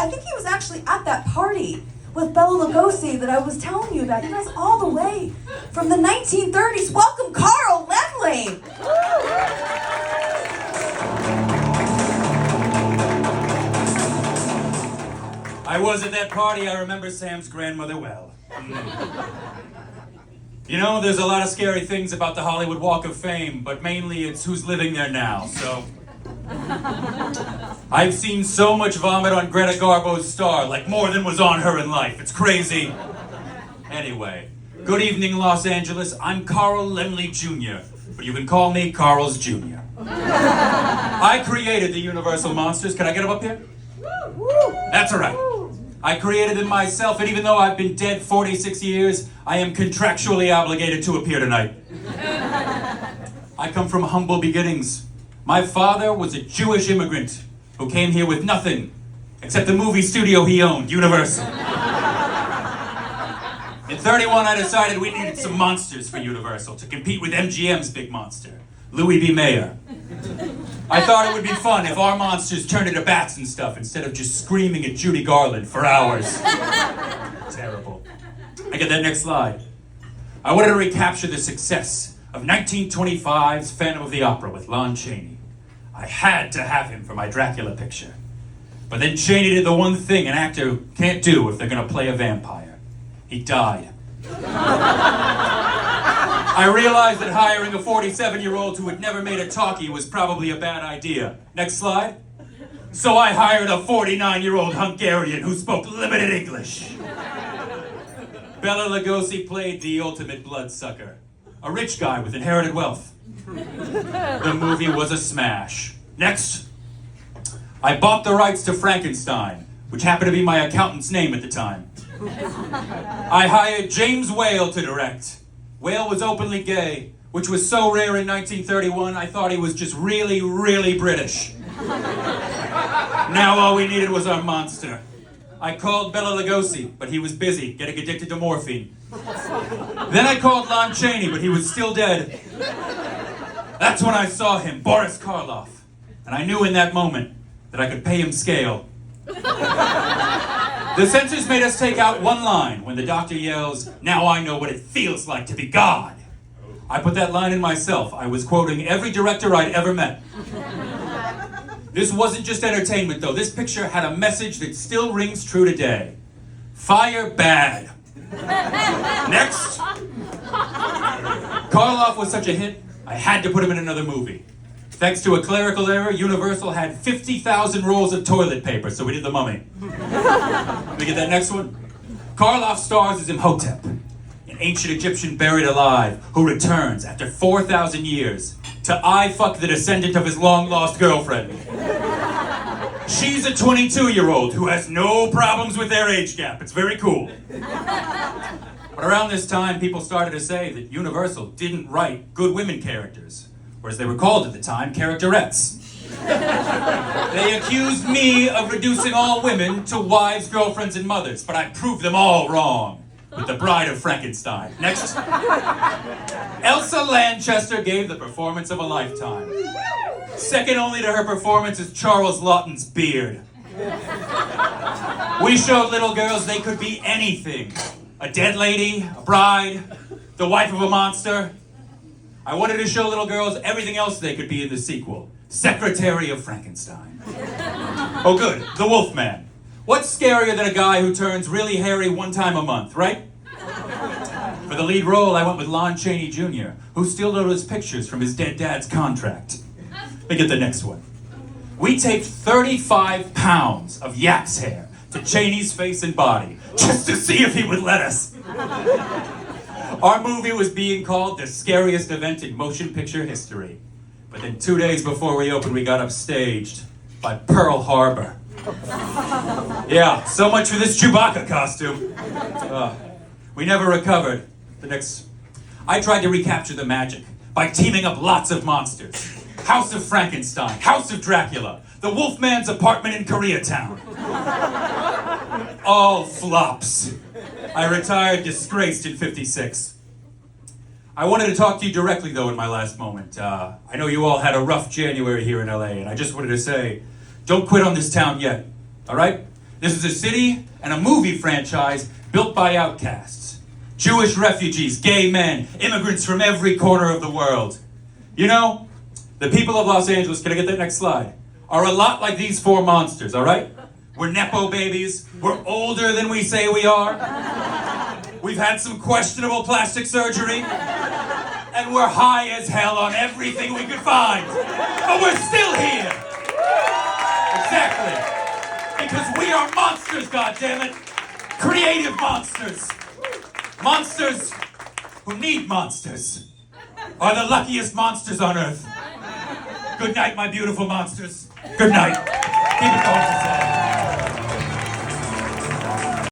I think he was actually at that party with Bela Lugosi that I was telling you about. You guys all the way from the 1930s. Welcome, Carl Laemmle. I was at that party. I remember Sam's grandmother well. You know, there's a lot of scary things about the Hollywood Walk of Fame, but mainly it's who's living there now, so... I've seen so much vomit on Greta Garbo's star, like more than was on her in life. It's crazy. Anyway, good evening, Los Angeles. I'm Carl Laemmle Jr., but you can call me Carl's Jr. I created the Universal Monsters. Can I get them up here? That's all right. I created them myself, and even though I've been dead 46 years, I am contractually obligated to appear tonight. I come from humble beginnings. My father was a Jewish immigrant who came here with nothing except the movie studio he owned, Universal. In '31, I decided we needed some monsters for Universal to compete with MGM's big monster, Louis B. Mayer. I thought it would be fun if our monsters turned into bats and stuff instead of just screaming at Judy Garland for hours. Terrible. I get that next slide. I wanted to recapture the success of 1925's Phantom of the Opera with Lon Chaney. I had to have him for my Dracula picture. But then Chaney did the one thing an actor can't do if they're going to play a vampire. He died. I realized that hiring a 47-year-old who had never made a talkie was probably a bad idea. Next slide. So I hired a 49-year-old Hungarian who spoke limited English. Bela Lugosi played the ultimate bloodsucker, a rich guy with inherited wealth. The movie was a smash. Next. I bought the rights to Frankenstein, which happened to be my accountant's name at the time. I hired James Whale to direct. Whale was openly gay, which was so rare in 1931, I thought he was just really, really British. Now all we needed was our monster. I called Bela Lugosi, but he was busy getting addicted to morphine. Then I called Lon Chaney, but he was still dead. That's when I saw him, Boris Karloff. And I knew in that moment that I could pay him scale. The censors made us take out one line when the doctor yells, "Now I know what it feels like to be God." I put that line in myself. I was quoting every director I'd ever met. This wasn't just entertainment, though. This picture had a message that still rings true today. Fire bad. Next. Karloff was such a hit, I had to put him in another movie. Thanks to a clerical error, Universal had 50,000 rolls of toilet paper, so we did The Mummy. Let me get that next one. Karloff stars as Imhotep, an ancient Egyptian buried alive who returns after 4,000 years to eye-fuck the descendant of his long-lost girlfriend. She's a 22-year-old who has no problems with their age gap. It's very cool. But around this time, people started to say that Universal didn't write good women characters, or as they were called at the time, characterettes. They accused me of reducing all women to wives, girlfriends, and mothers, but I proved them all wrong with The Bride of Frankenstein. Next. Elsa Lanchester gave the performance of a lifetime. Second only to her performance is Charles Laughton's beard. We showed little girls they could be anything. A dead lady, a bride, the wife of a monster. I wanted to show little girls everything else they could be in the sequel. Secretary of Frankenstein. Oh good, the Wolfman. What's scarier than a guy who turns really hairy one time a month, right? For the lead role, I went with Lon Chaney Jr., who still noticed pictures from his dead dad's contract. Let me get the next one. We taped 35 pounds of yak's hair to Chaney's face and body, just to see if he would let us. Our movie was being called the scariest event in motion picture history. But then 2 days before we opened, we got upstaged by Pearl Harbor. Yeah, so much for this Chewbacca costume. We never recovered. I tried to recapture the magic by teaming up lots of monsters. House of Frankenstein, House of Dracula, the Wolfman's apartment in Koreatown. All flops. I retired disgraced in '56. I wanted to talk to you directly, though, in my last moment. I know you all had a rough January here in LA, and I just wanted to say, don't quit on this town yet, all right? This is a city and a movie franchise built by outcasts. Jewish refugees, gay men, immigrants from every corner of the world. You know, the people of Los Angeles, can I get that next slide, are a lot like these four monsters, all right? We're Nepo babies. We're older than we say we are. We've had some questionable plastic surgery. And we're high as hell on everything we could find. But we're still here. Exactly. Because we are monsters, goddammit. Creative monsters. Monsters who need monsters are the luckiest monsters on earth. Good night, my beautiful monsters. Good night. Keep it going, Giselle.